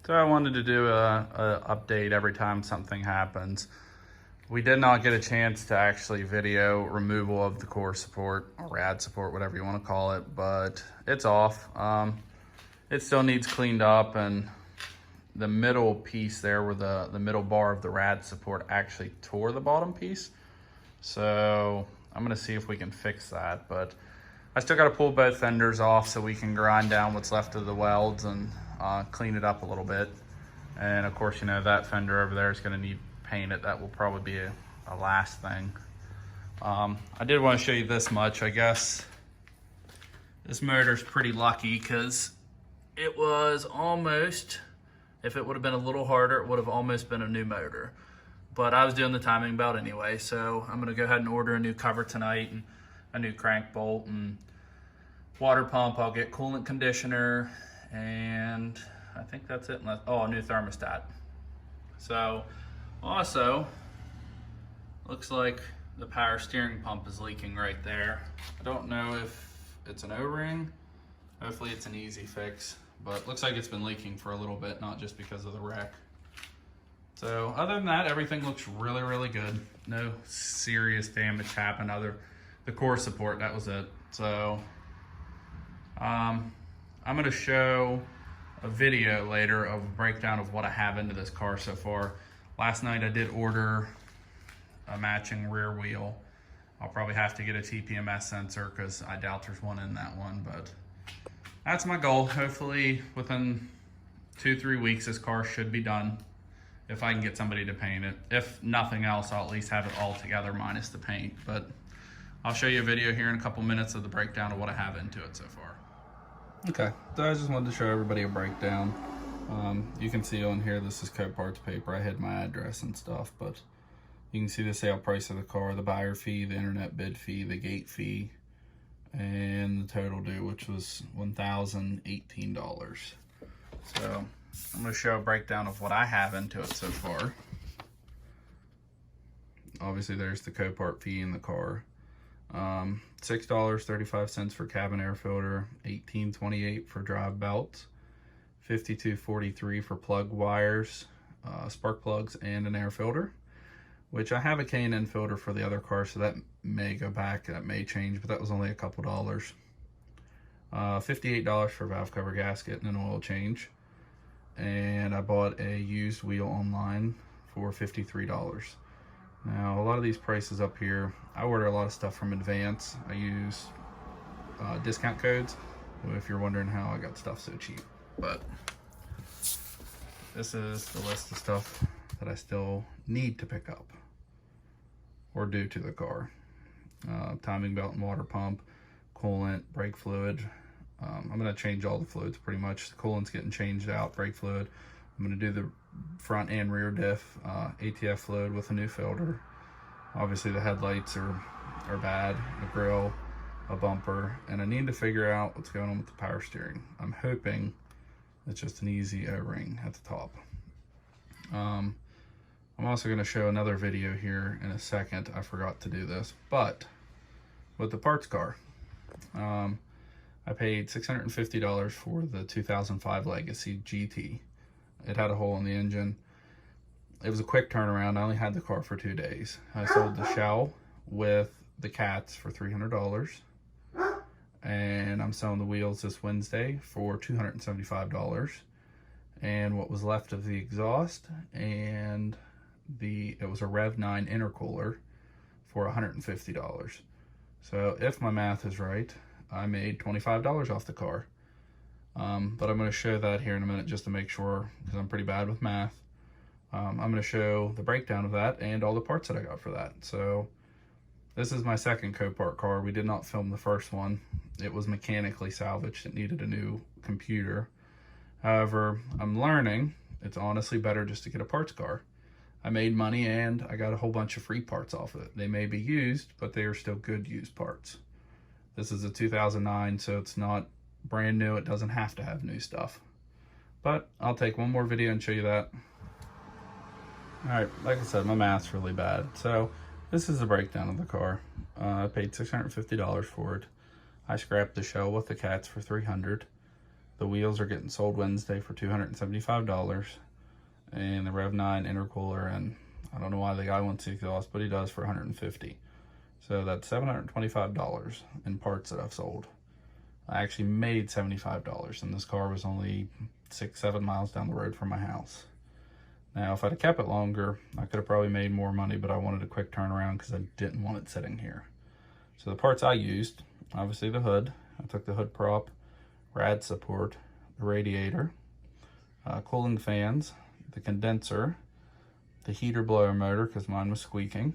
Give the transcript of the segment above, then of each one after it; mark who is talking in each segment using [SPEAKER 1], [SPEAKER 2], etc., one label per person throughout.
[SPEAKER 1] So I wanted to do a update every time something happens. We did not get a chance to actually video removal of the core support or rad support, whatever you want to call it, but it's off. It still needs cleaned up, and the middle piece there where the middle bar of the rad support actually tore the bottom piece. So I'm gonna see if we can fix that, but I still gotta pull both fenders off so we can grind down what's left of the welds and clean it up a little bit. And of course, you know, that fender over there is gonna need painted. That will probably be a last thing. I did want to show you this much. I guess this motor's pretty lucky because it was almost, if it would have been a little harder, it would have almost been a new motor. But I was doing the timing belt anyway, so I'm gonna go ahead and order a new cover tonight and a new crank bolt and water pump. I'll get coolant conditioner, and I think that's it. Oh, a new thermostat. So also, looks like the power steering pump is leaking right there. I don't know if it's an O-ring. Hopefully it's an easy fix, but looks like it's been leaking for a little bit, not just because of the wreck. So other than that, everything looks really, really good. No serious damage happened the core support, that was it. So I'm gonna show a video later of a breakdown of what I have into this car so far. Last night I did order a matching rear wheel. I'll probably have to get a TPMS sensor because I doubt there's one in that one, but that's my goal. Hopefully within 2-3 weeks this car should be done, if I can get somebody to paint it. If nothing else, I'll at least have it all together minus the paint. But I'll show you a video here in a couple minutes of the breakdown of what I have into it so far. Okay, so I just wanted to show everybody a breakdown. You can see on here, this is Coparts paper. I hid my address and stuff, but you can see the sale price of the car, the buyer fee, the internet bid fee, the gate fee, and the total due, which was $1,018. So I'm going to show a breakdown of what I have into it so far. Obviously there's the Copart fee in the car. $6.35 for cabin air filter, $18.28 for drive belts, $52.43 for plug wires, spark plugs, and an air filter, which I have a K&N filter for the other car, so that may go back, that may change, but that was only a couple dollars. $58 for valve cover gasket and an oil change. And I bought a used wheel online for $53. Now, a lot of these prices up here, I order a lot of stuff from Advance. I use discount codes, if you're wondering how I got stuff so cheap. But this is the list of stuff that I still need to pick up or do to the car. Timing belt and water pump, coolant, brake fluid. I'm going to change all the fluids pretty much. The coolant's getting changed out, brake fluid. I'm going to do the front and rear diff, ATF fluid with a new filter. Obviously the headlights are bad, a grill, a bumper, and I need to figure out what's going on with the power steering. I'm hoping it's just an easy O-ring at the top. I'm also going to show another video here in a second. I forgot to do this, but with the parts car, I paid $650 for the 2005 Legacy GT. It had a hole in the engine. It was a quick turnaround. I only had the car for 2 days. I sold the shell with the cats for $300. And I'm selling the wheels this Wednesday for $275. And what was left of the exhaust, and it was a Rev 9 intercooler for $150. So if my math is right, I made $25 off the car. But I'm going to show that here in a minute just to make sure, because I'm pretty bad with math. I'm going to show the breakdown of that and all the parts that I got for that. So this is my second Copart car. We did not film the first one. It was mechanically salvaged. It needed a new computer. However, I'm learning it's honestly better just to get a parts car. I made money and I got a whole bunch of free parts off of it. They may be used, but they are still good used parts. This is a 2009, so it's not brand new. It doesn't have to have new stuff. But I'll take one more video and show you that. Alright, like I said, my math's really bad. So this is the breakdown of the car. I paid $650 for it. I scrapped the shell with the cats for $300. The wheels are getting sold Wednesday for $275, and the Rev 9 intercooler, and I don't know why the guy wants the exhaust, but he does, for $150. So that's $725 in parts that I've sold. I actually made $75, and this car was only 6-7 miles down the road from my house. Now, if I'd have kept it longer, I could have probably made more money, but I wanted a quick turnaround because I didn't want it sitting here. So the parts I used, obviously the hood. I took the hood prop, rad support, the radiator, cooling fans, the condenser, the heater blower motor because mine was squeaking,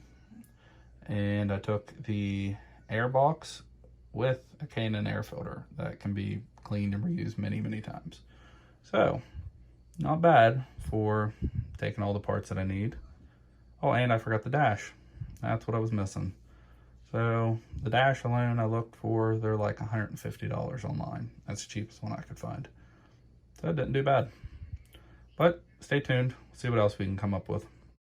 [SPEAKER 1] and I took the air box with a K&N air filter that can be cleaned and reused many, many times. So, not bad for taking all the parts that I need. Oh, and I forgot the dash. That's what I was missing. So, the dash alone I looked for, they're like $150 online. That's the cheapest one I could find. So, it didn't do bad. But, stay tuned. See what else we can come up with.